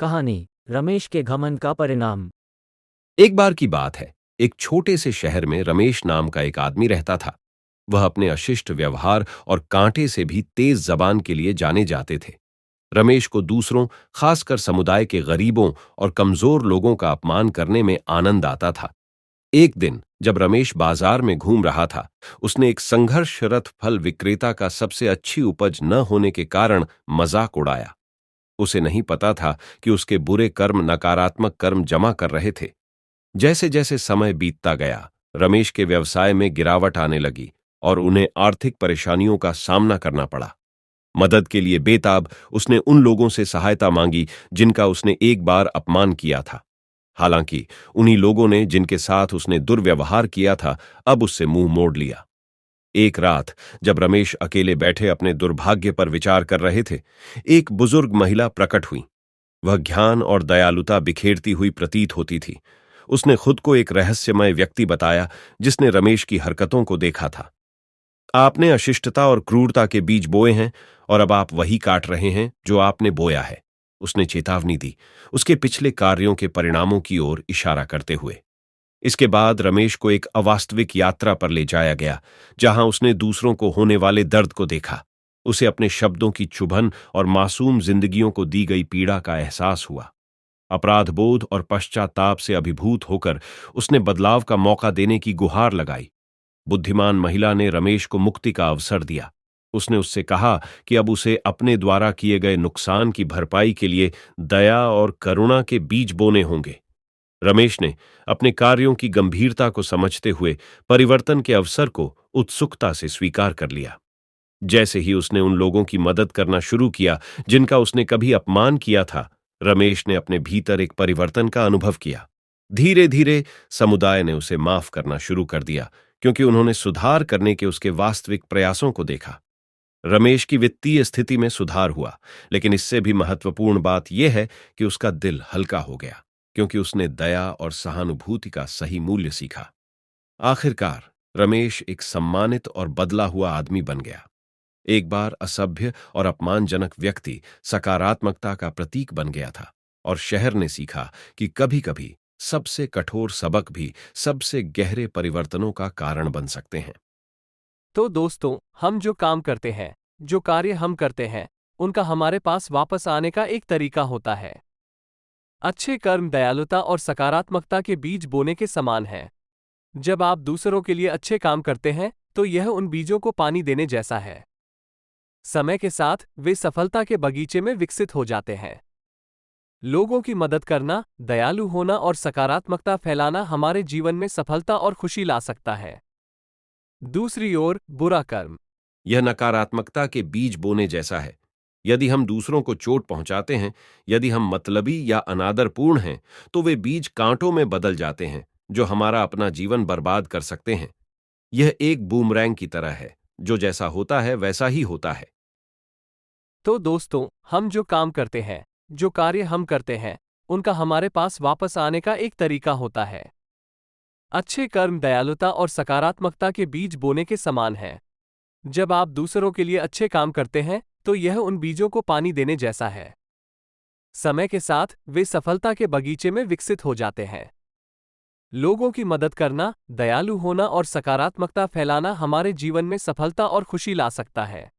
कहानी रमेश के घमंड का परिणाम। एक बार की बात है। एक छोटे से शहर में रमेश नाम का एक आदमी रहता था। वह अपने अशिष्ट व्यवहार और कांटे से भी तेज जबान के लिए जाने जाते थे। रमेश को दूसरों, खासकर समुदाय के गरीबों और कमजोर लोगों का अपमान करने में आनंद आता था। एक दिन जब रमेश बाजार में घूम रहा था, उसने एक संघर्षरत फल विक्रेता का सबसे अच्छी उपज न होने के कारण मजाक उड़ाया। उसे नहीं पता था कि उसके बुरे कर्म नकारात्मक कर्म जमा कर रहे थे। जैसे जैसे समय बीतता गया, रमेश के व्यवसाय में गिरावट आने लगी और उन्हें आर्थिक परेशानियों का सामना करना पड़ा। मदद के लिए बेताब उसने उन लोगों से सहायता मांगी जिनका उसने एक बार अपमान किया था। हालांकि उन्हीं लोगों ने जिनके साथ उसने दुर्व्यवहार किया था, अब उससे मुंह मोड़ लिया। एक रात जब रमेश अकेले बैठे अपने दुर्भाग्य पर विचार कर रहे थे, एक बुजुर्ग महिला प्रकट हुई। वह ज्ञान और दयालुता बिखेरती हुई प्रतीत होती थी। उसने खुद को एक रहस्यमय व्यक्ति बताया जिसने रमेश की हरकतों को देखा था। आपने अशिष्टता और क्रूरता के बीज बोए हैं और अब आप वही काट रहे हैं जो आपने बोया है, उसने चेतावनी दी, उसके पिछले कार्यों के परिणामों की ओर इशारा करते हुए। इसके बाद रमेश को एक अवास्तविक यात्रा पर ले जाया गया, जहां उसने दूसरों को होने वाले दर्द को देखा। उसे अपने शब्दों की चुभन और मासूम जिंदगियों को दी गई पीड़ा का एहसास हुआ। अपराध बोध और पश्चाताप से अभिभूत होकर उसने बदलाव का मौका देने की गुहार लगाई। बुद्धिमान महिला ने रमेश को मुक्ति का अवसर दिया। उसने उससे कहा कि अब उसे अपने द्वारा किए गए नुकसान की भरपाई के लिए दया और करुणा के बीज बोने होंगे। रमेश ने अपने कार्यों की गंभीरता को समझते हुए परिवर्तन के अवसर को उत्सुकता से स्वीकार कर लिया। जैसे ही उसने उन लोगों की मदद करना शुरू किया जिनका उसने कभी अपमान किया था, रमेश ने अपने भीतर एक परिवर्तन का अनुभव किया। धीरे धीरे समुदाय ने उसे माफ करना शुरू कर दिया, क्योंकि उन्होंने सुधार करने के उसके वास्तविक प्रयासों को देखा। रमेश की वित्तीय स्थिति में सुधार हुआ, लेकिन इससे भी महत्वपूर्ण बात यह है कि उसका दिल हल्का हो गया, क्योंकि उसने दया और सहानुभूति का सही मूल्य सीखा। आखिरकार रमेश एक सम्मानित और बदला हुआ आदमी बन गया। एक बार असभ्य और अपमानजनक व्यक्ति सकारात्मकता का प्रतीक बन गया था, और शहर ने सीखा कि कभी-कभी सबसे कठोर सबक भी सबसे गहरे परिवर्तनों का कारण बन सकते हैं। तो दोस्तों, हम जो काम करते हैं, जो कार्य हम करते हैं, उनका हमारे पास वापस आने का एक तरीका होता है। अच्छे कर्म दयालुता और सकारात्मकता के बीज बोने के समान हैं। जब आप दूसरों के लिए अच्छे काम करते हैं, तो यह उन बीजों को पानी देने जैसा है। समय के साथ वे सफलता के बगीचे में विकसित हो जाते हैं। लोगों की मदद करना, दयालु होना और सकारात्मकता फैलाना हमारे जीवन में सफलता और खुशी ला सकता है। दूसरी ओर, बुरा कर्म यह नकारात्मकता के बीज बोने जैसा है। यदि हम दूसरों को चोट पहुंचाते हैं, यदि हम मतलबी या अनादरपूर्ण हैं, तो वे बीज कांटों में बदल जाते हैं, जो हमारा अपना जीवन बर्बाद कर सकते हैं। यह एक बूमरैंग की तरह है, जो जैसा होता है वैसा ही होता है। तो दोस्तों, हम जो काम करते हैं, जो कार्य हम करते हैं, उनका हमारे पास वापस आने का एक तरीका होता है। अच्छे कर्म दयालुता और सकारात्मकता के बीज बोने के समान हैं। जब आप दूसरों के लिए अच्छे काम करते हैं, तो यह उन बीजों को पानी देने जैसा है। समय के साथ वे सफलता के बगीचे में विकसित हो जाते हैं। लोगों की मदद करना, दयालु होना और सकारात्मकता फैलाना हमारे जीवन में सफलता और खुशी ला सकता है।